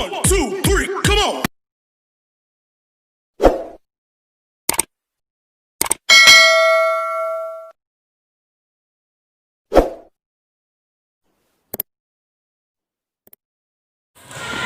1, 2, 3, come on!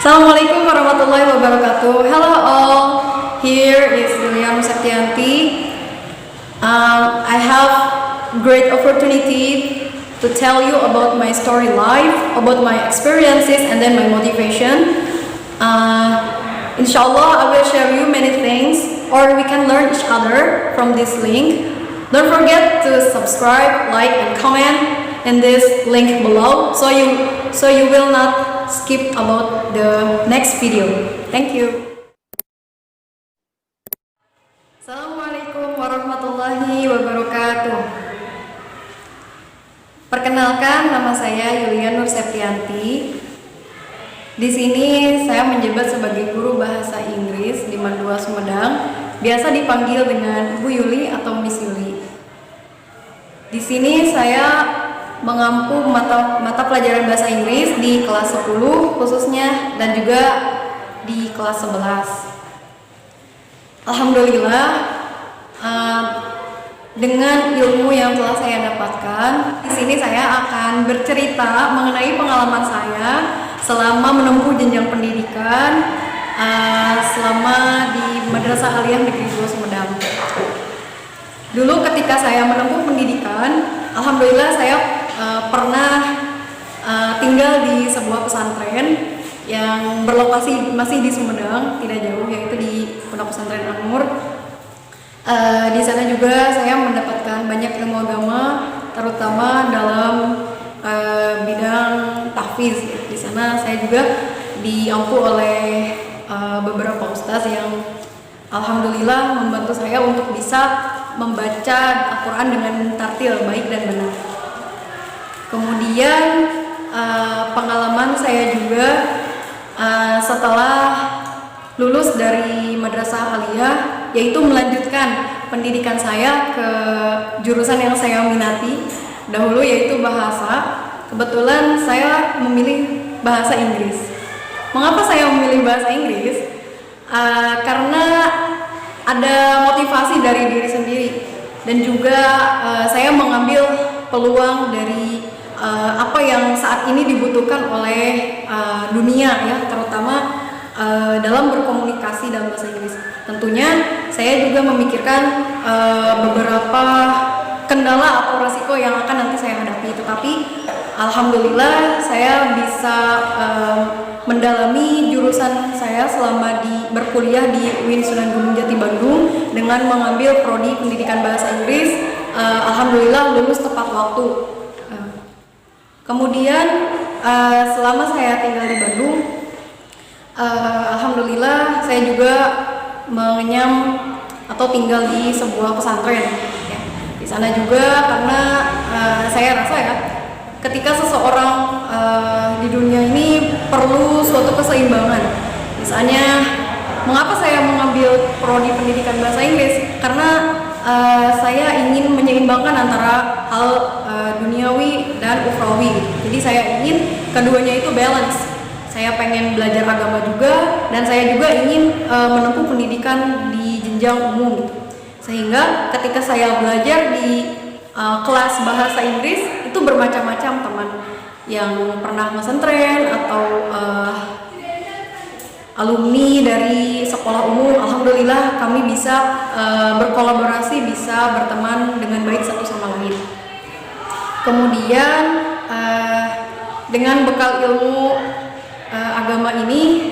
Assalamualaikum warahmatullahi wabarakatuh. Hello all, here is Yulia Nur Septianti. I have great opportunity to tell you about my story life, about my experiences and then my motivation. Inshallah, I will share you many things, or we can learn each other from this link. Don't forget to subscribe, like, and comment in this link below, so you will not skip about the next video. Thank you. Assalamualaikum warahmatullahi wabarakatuh. Perkenalkan, nama saya Yulia Nur Septianti. Di sini saya menjabat sebagai guru bahasa Inggris di Mandua, Sumedang. Biasa dipanggil dengan Bu Yuli atau Miss Yuli. Di sini saya mengampu mata pelajaran bahasa Inggris di kelas 10 khususnya dan juga di kelas 11. Alhamdulillah, dengan ilmu yang telah saya dapatkan, di sini saya akan bercerita mengenai pengalaman saya selama menempuh jenjang pendidikan selama di Madrasah Aliyah Negeri 2 Sumedang. Dulu ketika saya menempuh pendidikan, alhamdulillah saya pernah tinggal di sebuah pesantren yang berlokasi masih di Sumedang, tidak jauh, yaitu di Pondok Pesantren An-Nur. Di sana juga saya mendapatkan banyak ilmu agama, terutama dalam bidang tahfiz. Di sana saya juga diampu oleh beberapa ustaz yang alhamdulillah membantu saya untuk bisa membaca Al-Quran dengan tartil baik dan benar. Kemudian pengalaman saya juga setelah lulus dari Madrasah Aliyah, yaitu melanjutkan pendidikan saya ke jurusan yang saya minati dahulu, yaitu bahasa. Kebetulan saya memilih bahasa Inggris. Mengapa saya memilih bahasa Inggris? Karena ada motivasi dari diri sendiri, dan juga saya mengambil peluang dari apa yang saat ini dibutuhkan oleh dunia, ya, terutama dalam berkomunikasi dalam bahasa Inggris. Tentunya saya juga memikirkan beberapa kendala atau resiko yang akan nanti saya hadapi, tetapi alhamdulillah saya bisa mendalami jurusan saya selama berkuliah di UIN Sunan Gunung Jati Bandung dengan mengambil prodi pendidikan bahasa Inggris. Alhamdulillah lulus tepat waktu. Kemudian selama saya tinggal di Bandung, alhamdulillah saya juga mengenyam atau tinggal di sebuah pesantren, ya. Di sana juga karena saya rasa, ya, ketika seseorang di dunia ini perlu suatu keseimbangan. Misalnya, mengapa saya mengambil prodi pendidikan bahasa Inggris? Karena saya ingin menyeimbangkan antara hal duniawi dan ukhrawi. Jadi saya ingin keduanya itu balance. Saya pengen belajar agama juga, dan saya juga ingin menempuh pendidikan di jenjang umum, gitu. Sehingga ketika saya belajar di kelas bahasa Inggris, itu bermacam-macam teman yang pernah mesentren atau alumni dari sekolah umum. Alhamdulillah kami bisa berkolaborasi, bisa berteman dengan baik satu sama lain. Kemudian dengan bekal ilmu agama ini,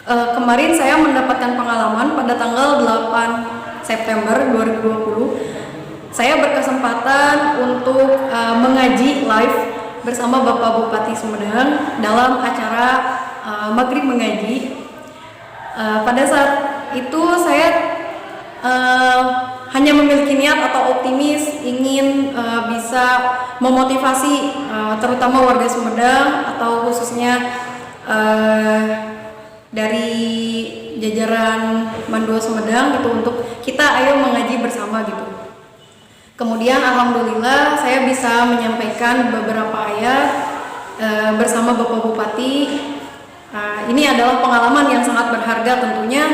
kemarin saya mendapatkan pengalaman pada tanggal 8 September 2020. Saya berkesempatan untuk mengaji live bersama Bapak Bupati Sumedang dalam acara Maghrib Mengaji. Pada saat itu saya hanya memiliki niat atau optimis ingin bisa memotivasi terutama warga Sumedang atau khususnya dari jajaran Mandua Sumedang gitu, untuk kita ayo mengaji bersama gitu. Kemudian alhamdulillah saya bisa menyampaikan beberapa ayat bersama Bapak Bupati ini adalah pengalaman yang sangat berharga tentunya.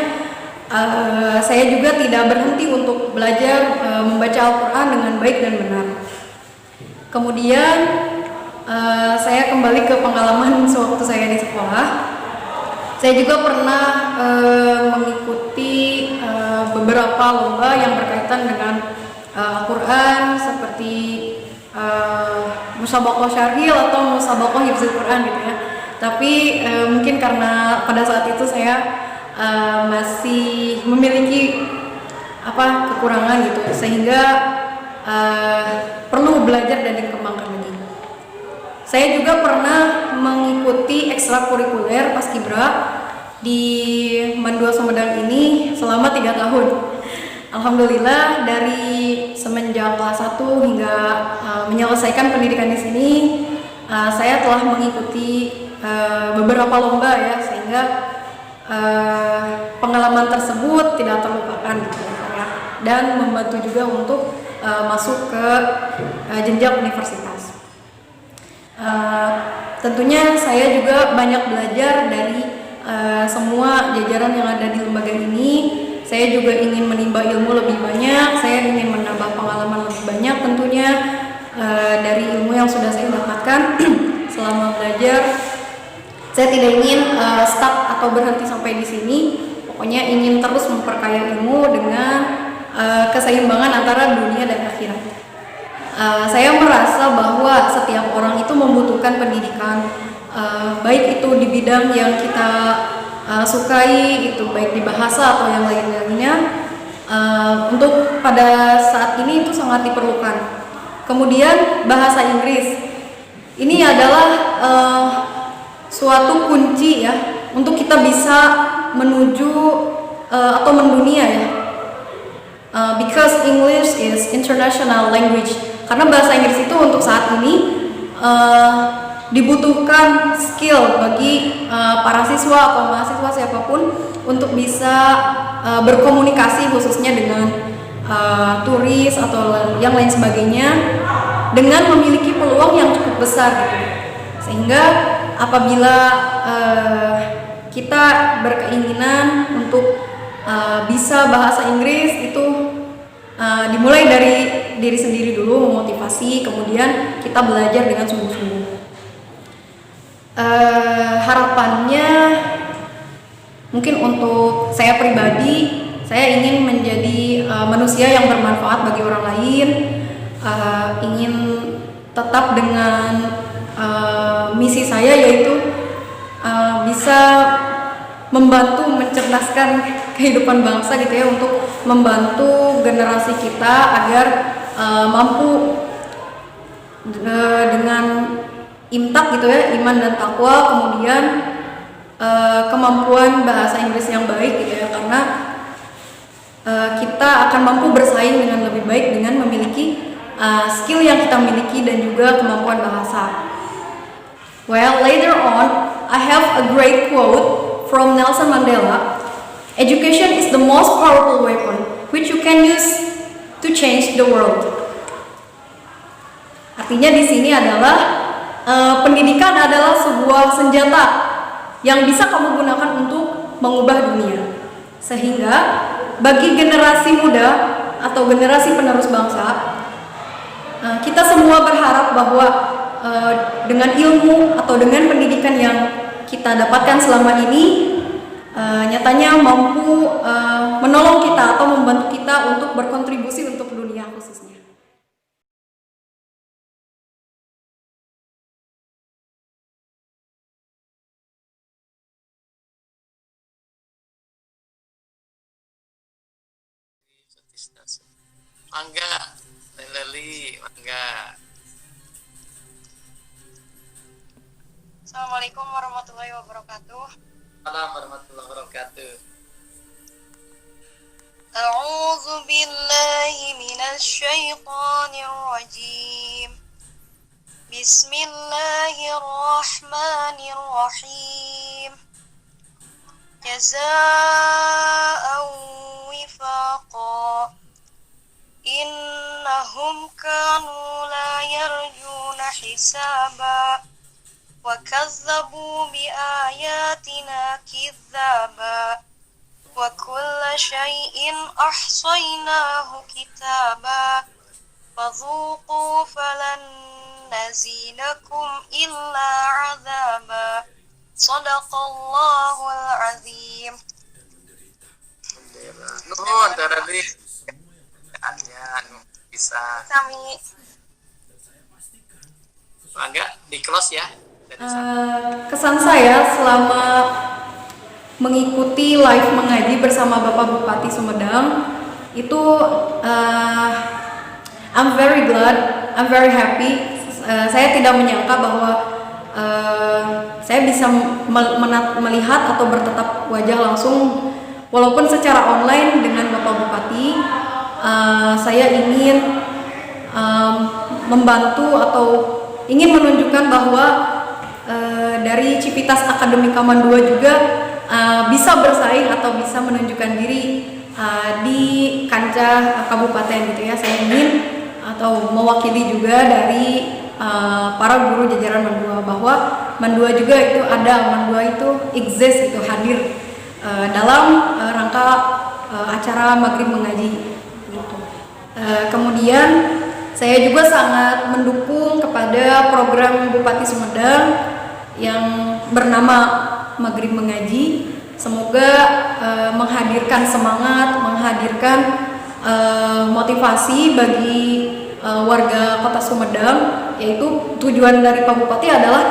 Saya juga tidak berhenti untuk belajar membaca Al-Quran dengan baik dan benar. Kemudian saya kembali ke pengalaman sewaktu saya di sekolah. Saya juga pernah mengikuti beberapa lomba yang berkaitan dengan Al-Quran, seperti musabaqah syarhil atau musabaqah hifzul Quran gitu ya. Tapi mungkin karena pada saat itu saya masih memiliki kekurangan gitu, sehingga perlu belajar dan dikembangkan lagi. Saya juga pernah mengikuti ekstrakurikuler paskibra di Mandua Sumedang ini selama 3 tahun. Alhamdulillah dari semenjak kelas 1 hingga menyelesaikan pendidikan di sini, saya telah mengikuti beberapa lomba ya, sehingga pengalaman tersebut tidak terlupakan gitu ya, dan membantu juga untuk masuk ke jenjang universitas. Tentunya saya juga banyak belajar dari semua jajaran yang ada di lembaga ini. Saya juga ingin menimba ilmu lebih banyak, saya ingin menambah pengalaman lebih banyak tentunya dari ilmu yang sudah saya dapatkan selama belajar. Saya tidak ingin stuck atau berhenti sampai di sini. Pokoknya ingin terus memperkaya ilmu dengan keseimbangan antara dunia dan akhirat. Saya merasa bahwa setiap orang itu membutuhkan pendidikan, baik itu di bidang yang kita sukai, itu baik di bahasa atau yang lain-lainnya. Untuk pada saat ini itu sangat diperlukan. Kemudian bahasa Inggris ini adalah suatu kunci ya untuk kita bisa menuju atau mendunia ya, because English is international language. Karena bahasa Inggris itu untuk saat ini dibutuhkan skill bagi para siswa atau mahasiswa siapapun untuk bisa berkomunikasi khususnya dengan turis atau yang lain sebagainya, dengan memiliki peluang yang cukup besar gitu. Sehingga apabila kita berkeinginan untuk bisa bahasa Inggris, itu dimulai dari diri sendiri dulu, memotivasi, kemudian kita belajar dengan sungguh-sungguh. Harapannya mungkin untuk saya pribadi, saya ingin menjadi manusia yang bermanfaat bagi orang lain, ingin tetap dengan misi saya, yaitu bisa membantu mencerdaskan kehidupan bangsa gitu ya, untuk membantu generasi kita agar mampu dengan imtak gitu ya, iman dan takwa, kemudian kemampuan bahasa Inggris yang baik gitu ya, karena kita akan mampu bersaing dengan lebih baik dengan memiliki skill yang kita miliki dan juga kemampuan bahasa. Well, later on, I have a great quote from Nelson Mandela. Education is the most powerful weapon which you can use to change the world. Artinya di sini adalah pendidikan adalah sebuah senjata yang bisa kamu gunakan untuk mengubah dunia. Sehingga bagi generasi muda atau generasi penerus bangsa, kita semua berharap bahwa dengan ilmu atau dengan pendidikan yang kita dapatkan selama ini, nyatanya mampu menolong kita atau membantu kita untuk berkontribusi untuk dunia khususnya. Mangga, Leli, mangga. Assalamualaikum warahmatullahi wabarakatuh. Assalamualaikum warahmatullahi wabarakatuh. A'udzu billahi minasy syaithanir rajim. Bismillahirrahmanirrahim. Jazaa'an wifaqa. Innahum kanu la yarjuna hisaba. وَكَذَّبُوا بِآيَاتِنَا كذابا وكل شيء أحصيناه كتابا فذوقوا فلن نزيدكم إلا عذابا صدق الله العظيم. Nuhun Tereli. Ya, bisa. Kami Mangga di close ya. Kesan saya selama mengikuti live mengaji bersama Bapak Bupati Sumedang itu I'm very glad, I'm very happy. Saya tidak menyangka bahwa saya bisa melihat atau bertatap wajah langsung walaupun secara online dengan Bapak Bupati. Saya ingin membantu atau ingin menunjukkan bahwa dari Civitas Akademika Mandua juga bisa bersaing atau bisa menunjukkan diri di kancah kabupaten gitu ya. Saya ingin atau mewakili juga dari para guru jajaran Mandua bahwa Mandua juga itu ada, Mandua itu exist, itu hadir dalam rangka acara Maghrib Mengaji gitu. Kemudian saya juga sangat mendukung kepada program Bupati Sumedang yang bernama Maghrib Mengaji. Semoga menghadirkan semangat, menghadirkan motivasi bagi warga Kota Sumedang, yaitu tujuan dari Pak Bupati adalah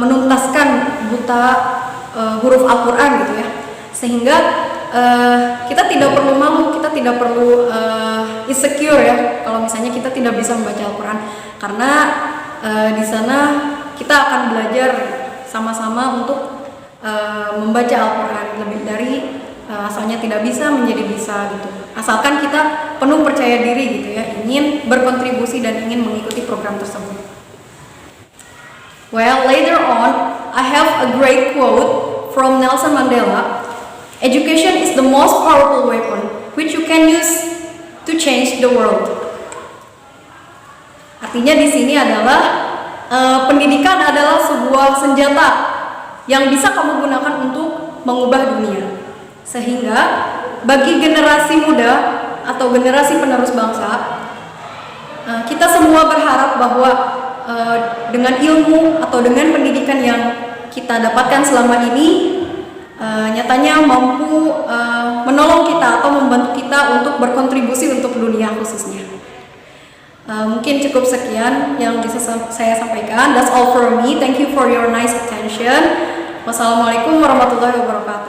menuntaskan buta huruf Al-Quran gitu ya, sehingga kita tidak perlu malu, kita tidak perlu insecure ya kalau misalnya kita tidak bisa membaca Al-Quran, karena di sana kita akan belajar sama-sama untuk membaca Al-Quran lebih dari asalnya tidak bisa menjadi bisa gitu, asalkan kita penuh percaya diri gitu ya, ingin berkontribusi dan ingin mengikuti program tersebut. Well, later on I have a great quote from Nelson Mandela. Education is the most powerful weapon which you can use to change the world. Artinya di sini adalah pendidikan adalah sebuah senjata yang bisa kamu gunakan untuk mengubah dunia. Sehingga bagi generasi muda atau generasi penerus bangsa, kita semua berharap bahwa dengan ilmu atau dengan pendidikan yang kita dapatkan selama ini nyatanya mampu menolong kita atau membantu kita untuk berkontribusi untuk dunia khususnya. Mungkin cukup sekian yang bisa saya sampaikan. That's all for me. Thank you for your nice attention. Wassalamualaikum warahmatullahi wabarakatuh.